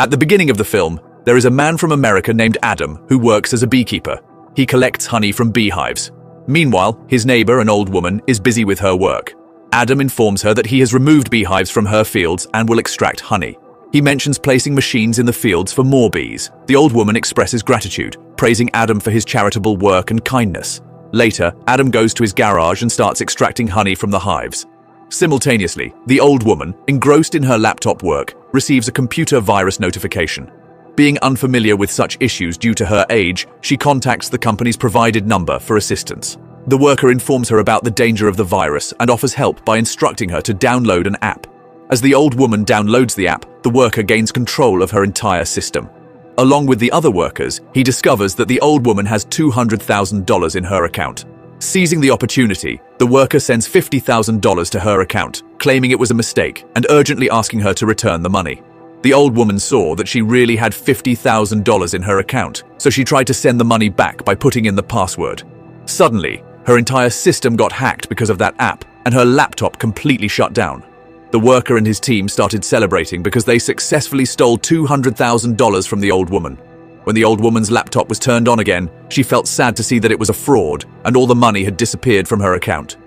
At the beginning of the film, there is a man from America named Adam who works as a beekeeper. He collects honey from beehives. Meanwhile, his neighbor, an old woman, is busy with her work. Adam informs her that he has removed beehives from her fields and will extract honey. He mentions placing machines in the fields for more bees. The old woman expresses gratitude, praising Adam for his charitable work and kindness. Later, Adam goes to his garage and starts extracting honey from the hives. Simultaneously, the old woman, engrossed in her laptop work, receives a computer virus notification. Being unfamiliar with such issues due to her age, she contacts the company's provided number for assistance. The worker informs her about the danger of the virus and offers help by instructing her to download an app. As the old woman downloads the app, the worker gains control of her entire system. Along with the other workers, he discovers that the old woman has $200,000 in her account. Seizing the opportunity, the worker sends $50,000 to her account, claiming it was a mistake and urgently asking her to return the money. The old woman saw that she really had $50,000 in her account, so she tried to send the money back by putting in the password. Suddenly, her entire system got hacked because of that app, and her laptop completely shut down. The worker and his team started celebrating because they successfully stole $200,000 from the old woman. When the old woman's laptop was turned on again, she felt sad to see that it was a fraud and all the money had disappeared from her account.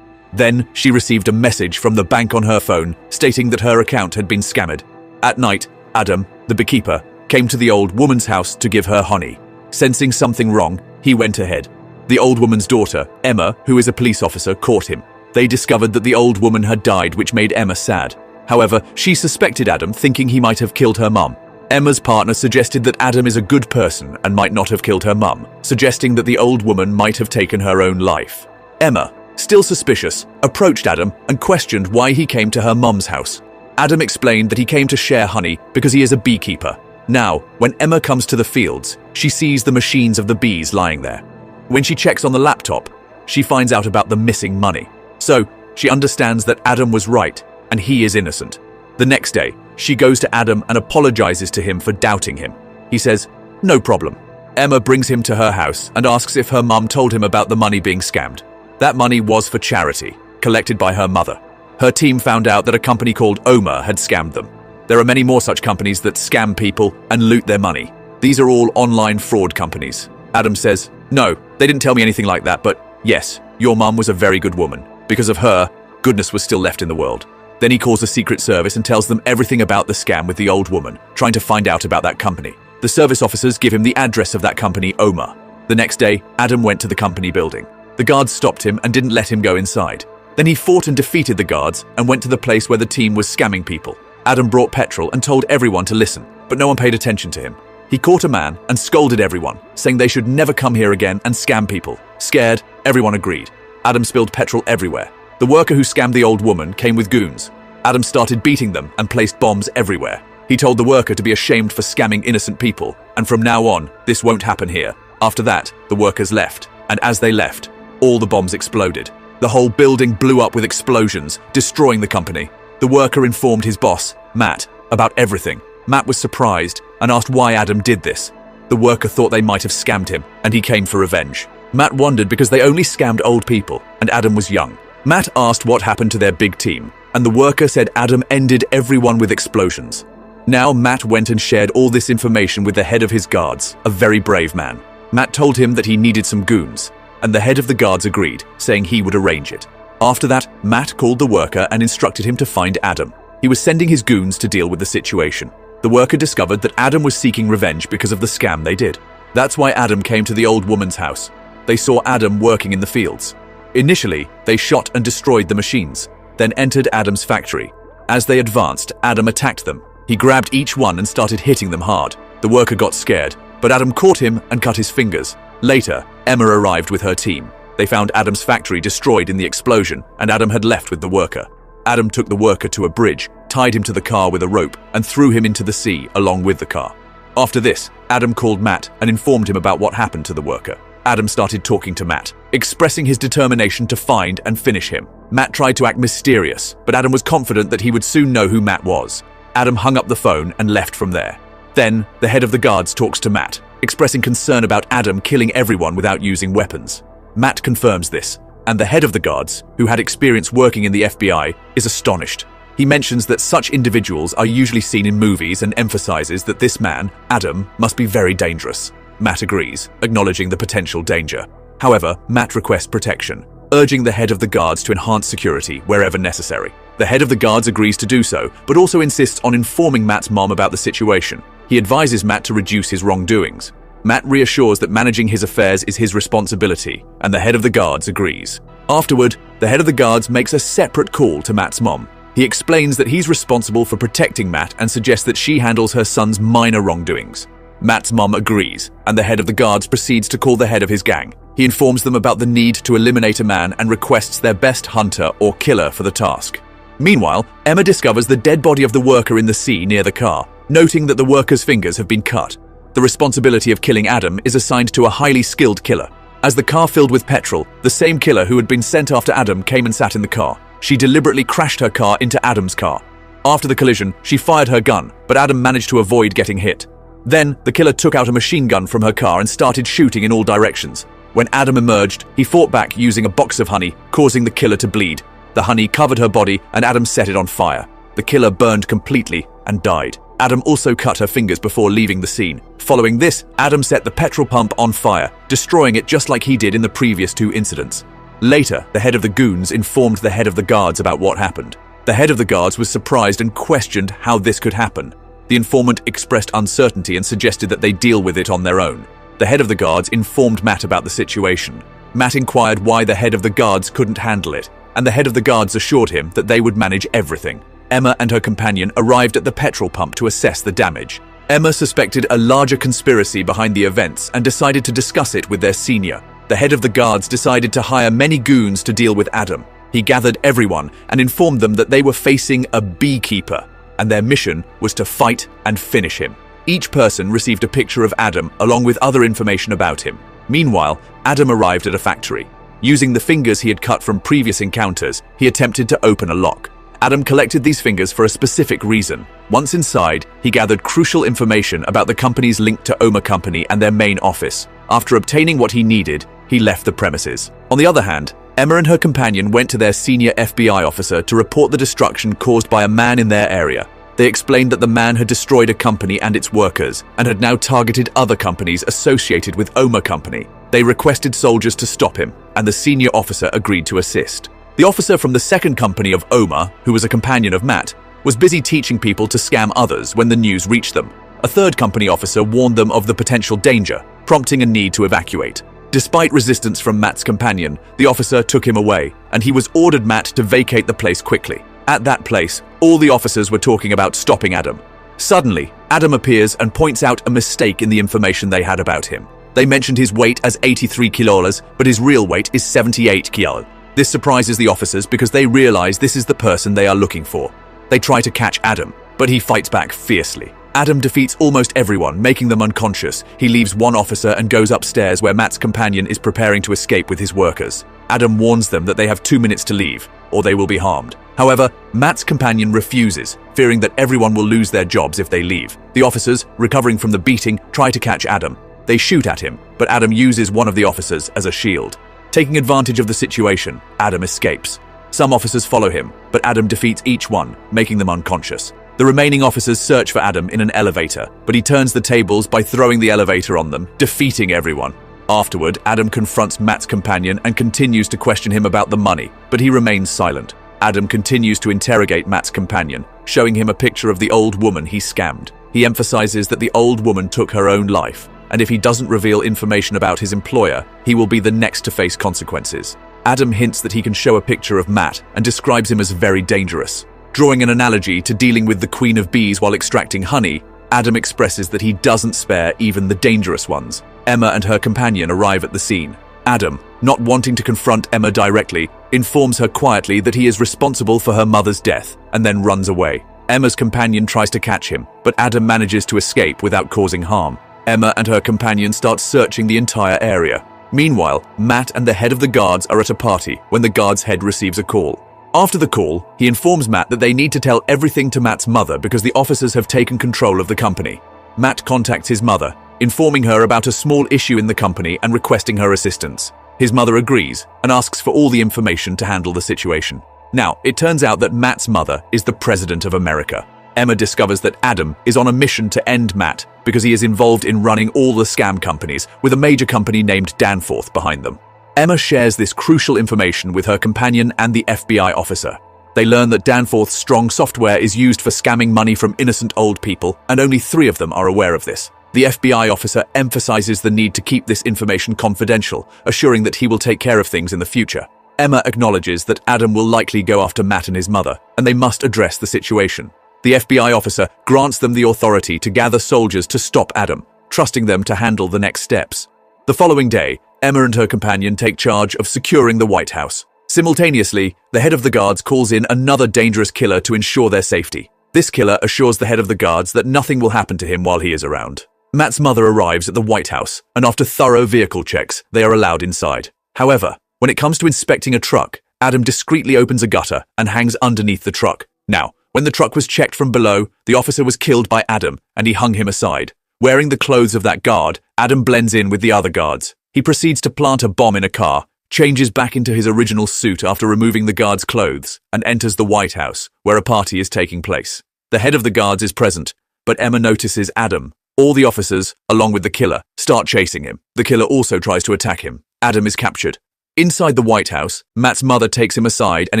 Then, she received a message from the bank on her phone stating that her account had been scammed. At night, Adam, the beekeeper, came to the old woman's house to give her honey. Sensing something wrong, he went ahead. The old woman's daughter, Emma, who is a police officer, caught him. They discovered that the old woman had died, which made Emma sad. However, she suspected Adam, thinking he might have killed her mum. Emma's partner suggested that Adam is a good person and might not have killed her mum, suggesting that the old woman might have taken her own life. Emma, still suspicious, approached Adam and questioned why he came to her mum's house. Adam explained that he came to share honey because he is a beekeeper. Now, when Emma comes to the fields, she sees the machines of the bees lying there. When she checks on the laptop, she finds out about the missing money. So, she understands that Adam was right and he is innocent. The next day, she goes to Adam and apologizes to him for doubting him. He says, "No problem." Emma brings him to her house and asks if her mum told him about the money being scammed. That money was for charity, collected by her mother. Her team found out that a company called Oma had scammed them. There are many more such companies that scam people and loot their money. These are all online fraud companies. Adam says, "No, they didn't tell me anything like that, but yes, your mum was a very good woman. Because of her, goodness was still left in the world." Then he calls the Secret Service and tells them everything about the scam with the old woman, trying to find out about that company. The service officers give him the address of that company, Oma. The next day, Adam went to the company building. The guards stopped him and didn't let him go inside. Then he fought and defeated the guards and went to the place where the team was scamming people. Adam brought petrol and told everyone to listen, but no one paid attention to him. He caught a man and scolded everyone, saying they should never come here again and scam people. Scared, everyone agreed. Adam spilled petrol everywhere. The worker who scammed the old woman came with goons. Adam started beating them and placed bombs everywhere. He told the worker to be ashamed for scamming innocent people, and from now on, this won't happen here. After that, the workers left, and as they left, all the bombs exploded. The whole building blew up with explosions, destroying the company. The worker informed his boss, Matt, about everything. Matt was surprised and asked why Adam did this. The worker thought they might have scammed him, and he came for revenge. Matt wondered because they only scammed old people, and Adam was young. Matt asked what happened to their big team, and the worker said Adam ended everyone with explosions. Now Matt went and shared all this information with the head of his guards, a very brave man. Matt told him that he needed some goons, and the head of the guards agreed, saying he would arrange it. After that, Matt called the worker and instructed him to find Adam. He was sending his goons to deal with the situation. The worker discovered that Adam was seeking revenge because of the scam they did. That's why Adam came to the old woman's house. They saw Adam working in the fields. Initially, they shot and destroyed the machines, then entered Adam's factory. As they advanced, Adam attacked them. He grabbed each one and started hitting them hard. The worker got scared, but Adam caught him and cut his fingers. Later, Emma arrived with her team. They found Adam's factory destroyed in the explosion, and Adam had left with the worker. Adam took the worker to a bridge, tied him to the car with a rope, and threw him into the sea along with the car. After this, Adam called Matt and informed him about what happened to the worker. Adam started talking to Matt, expressing his determination to find and finish him. Matt tried to act mysterious, but Adam was confident that he would soon know who Matt was. Adam hung up the phone and left from there. Then, the head of the guards talks to Matt, expressing concern about Adam killing everyone without using weapons. Matt confirms this, and the head of the guards, who had experience working in the FBI, is astonished. He mentions that such individuals are usually seen in movies and emphasizes that this man, Adam, must be very dangerous. Matt agrees, acknowledging the potential danger. However, Matt requests protection, urging the head of the guards to enhance security wherever necessary. The head of the guards agrees to do so, but also insists on informing Matt's mom about the situation. He advises Matt to reduce his wrongdoings. Matt reassures that managing his affairs is his responsibility, and the head of the guards agrees. Afterward, the head of the guards makes a separate call to Matt's mom. He explains that he's responsible for protecting Matt and suggests that she handles her son's minor wrongdoings. Matt's mom agrees, and the head of the guards proceeds to call the head of his gang. He informs them about the need to eliminate a man and requests their best hunter or killer for the task. Meanwhile, Emma discovers the dead body of the worker in the sea near the car, noting that the worker's fingers have been cut. The responsibility of killing Adam is assigned to a highly skilled killer. As the car filled with petrol, the same killer who had been sent after Adam came and sat in the car. She deliberately crashed her car into Adam's car. After the collision, she fired her gun, but Adam managed to avoid getting hit. Then, the killer took out a machine gun from her car and started shooting in all directions. When Adam emerged, he fought back using a box of honey, causing the killer to bleed. The honey covered her body and Adam set it on fire. The killer burned completely and died. Adam also cut her fingers before leaving the scene. Following this, Adam set the petrol pump on fire, destroying it just like he did in the previous two incidents. Later, the head of the goons informed the head of the guards about what happened. The head of the guards was surprised and questioned how this could happen. The informant expressed uncertainty and suggested that they deal with it on their own. The head of the guards informed Matt about the situation. Matt inquired why the head of the guards couldn't handle it, and the head of the guards assured him that they would manage everything. Emma and her companion arrived at the petrol pump to assess the damage. Emma suspected a larger conspiracy behind the events and decided to discuss it with their senior. The head of the guards decided to hire many goons to deal with Adam. He gathered everyone and informed them that they were facing a beekeeper, and their mission was to fight and finish him. Each person received a picture of Adam along with other information about him. Meanwhile, Adam arrived at a factory. Using the fingers he had cut from previous encounters, he attempted to open a lock. Adam collected these fingers for a specific reason. Once inside, he gathered crucial information about the company's link to Oma Company and their main office. After obtaining what he needed, he left the premises. On the other hand, Emma and her companion went to their senior FBI officer to report the destruction caused by a man in their area. They explained that the man had destroyed a company and its workers, and had now targeted other companies associated with Oma Company. They requested soldiers to stop him, and the senior officer agreed to assist. The officer from the second company of Oma, who was a companion of Matt, was busy teaching people to scam others when the news reached them. A third company officer warned them of the potential danger, prompting a need to evacuate. Despite resistance from Matt's companion, the officer took him away, and he was ordered Matt to vacate the place quickly. At that place, all the officers were talking about stopping Adam. Suddenly, Adam appears and points out a mistake in the information they had about him. They mentioned his weight as 83 kilos, but his real weight is 78 kilos. This surprises the officers because they realize this is the person they are looking for. They try to catch Adam, but he fights back fiercely. Adam defeats almost everyone, making them unconscious. He leaves one officer and goes upstairs where Matt's companion is preparing to escape with his workers. Adam warns them that they have 2 minutes to leave, or they will be harmed. However, Matt's companion refuses, fearing that everyone will lose their jobs if they leave. The officers, recovering from the beating, try to catch Adam. They shoot at him, but Adam uses one of the officers as a shield. Taking advantage of the situation, Adam escapes. Some officers follow him, but Adam defeats each one, making them unconscious. The remaining officers search for Adam in an elevator, but he turns the tables by throwing the elevator on them, defeating everyone. Afterward, Adam confronts Matt's companion and continues to question him about the money, but he remains silent. Adam continues to interrogate Matt's companion, showing him a picture of the old woman he scammed. He emphasizes that the old woman took her own life, and if he doesn't reveal information about his employer, he will be the next to face consequences. Adam hints that he can show a picture of Matt and describes him as very dangerous. Drawing an analogy to dealing with the queen of bees while extracting honey, Adam expresses that he doesn't spare even the dangerous ones. Emma and her companion arrive at the scene. Adam, not wanting to confront Emma directly, informs her quietly that he is responsible for her mother's death and then runs away. Emma's companion tries to catch him, but Adam manages to escape without causing harm. Emma and her companion start searching the entire area. Meanwhile, Matt and the head of the guards are at a party when the guard's head receives a call. After the call, he informs Matt that they need to tell everything to Matt's mother because the officers have taken control of the company. Matt contacts his mother, informing her about a small issue in the company and requesting her assistance. His mother agrees and asks for all the information to handle the situation. Now, it turns out that Matt's mother is the President of America. Emma discovers that Adam is on a mission to end Matt because he is involved in running all the scam companies, with a major company named Danforth behind them. Emma shares this crucial information with her companion and the FBI officer. They learn that Danforth's strong software is used for scamming money from innocent old people, and only 3 of them are aware of this. The FBI officer emphasizes the need to keep this information confidential, assuring that he will take care of things in the future. Emma acknowledges that Adam will likely go after Matt and his mother, and they must address the situation. The FBI officer grants them the authority to gather soldiers to stop Adam, trusting them to handle the next steps. The following day, Emma and her companion take charge of securing the White House. Simultaneously, the head of the guards calls in another dangerous killer to ensure their safety. This killer assures the head of the guards that nothing will happen to him while he is around. Matt's mother arrives at the White House, and after thorough vehicle checks, they are allowed inside. However, when it comes to inspecting a truck, Adam discreetly opens a gutter and hangs underneath the truck. Now, when the truck was checked from below, the officer was killed by Adam, and he hung him aside. Wearing the clothes of that guard, Adam blends in with the other guards. He proceeds to plant a bomb in a car, changes back into his original suit after removing the guard's clothes, and enters the White House, where a party is taking place. The head of the guards is present, but Emma notices Adam. All the officers, along with the killer, start chasing him. The killer also tries to attack him. Adam is captured. Inside the White House, Matt's mother takes him aside and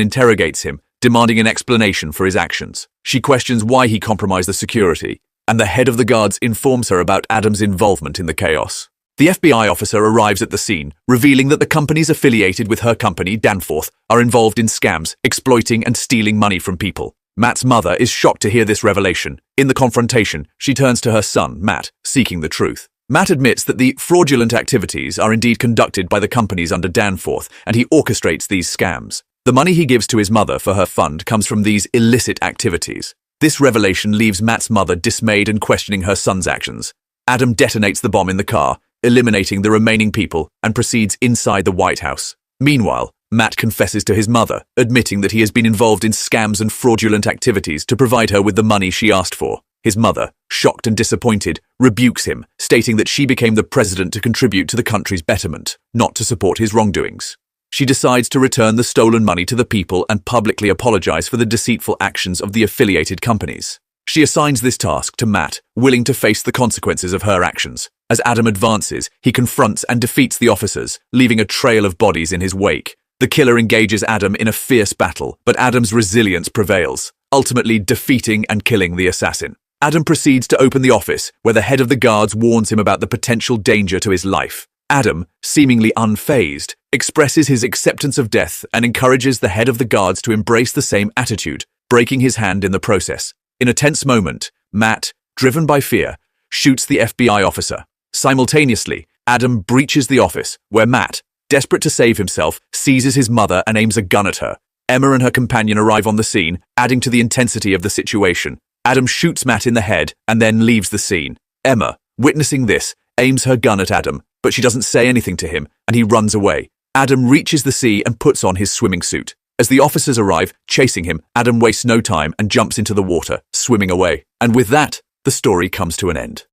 interrogates him, demanding an explanation for his actions. She questions why he compromised the security, and the head of the guards informs her about Adam's involvement in the chaos. The FBI officer arrives at the scene, revealing that the companies affiliated with her company, Danforth, are involved in scams, exploiting and stealing money from people. Matt's mother is shocked to hear this revelation. In the confrontation, she turns to her son, Matt, seeking the truth. Matt admits that the fraudulent activities are indeed conducted by the companies under Danforth, and he orchestrates these scams. The money he gives to his mother for her fund comes from these illicit activities. This revelation leaves Matt's mother dismayed and questioning her son's actions. Adam detonates the bomb in the car, eliminating the remaining people, and proceeds inside the White House. Meanwhile, Matt confesses to his mother, admitting that he has been involved in scams and fraudulent activities to provide her with the money she asked for. His mother, shocked and disappointed, rebukes him, stating that she became the president to contribute to the country's betterment, not to support his wrongdoings. She decides to return the stolen money to the people and publicly apologize for the deceitful actions of the affiliated companies. She assigns this task to Matt, willing to face the consequences of her actions. As Adam advances, he confronts and defeats the officers, leaving a trail of bodies in his wake. The killer engages Adam in a fierce battle, but Adam's resilience prevails, ultimately defeating and killing the assassin. Adam proceeds to open the office, where the head of the guards warns him about the potential danger to his life. Adam, seemingly unfazed, expresses his acceptance of death and encourages the head of the guards to embrace the same attitude, breaking his hand in the process. In a tense moment, Matt, driven by fear, shoots the FBI officer. Simultaneously, Adam breaches the office, where Matt, desperate to save himself, seizes his mother and aims a gun at her. Emma and her companion arrive on the scene, adding to the intensity of the situation. Adam shoots Matt in the head and then leaves the scene. Emma, witnessing this, aims her gun at Adam, but she doesn't say anything to him, and he runs away. Adam reaches the sea and puts on his swimming suit. As the officers arrive, chasing him, Adam wastes no time and jumps into the water, swimming away. And with that, the story comes to an end.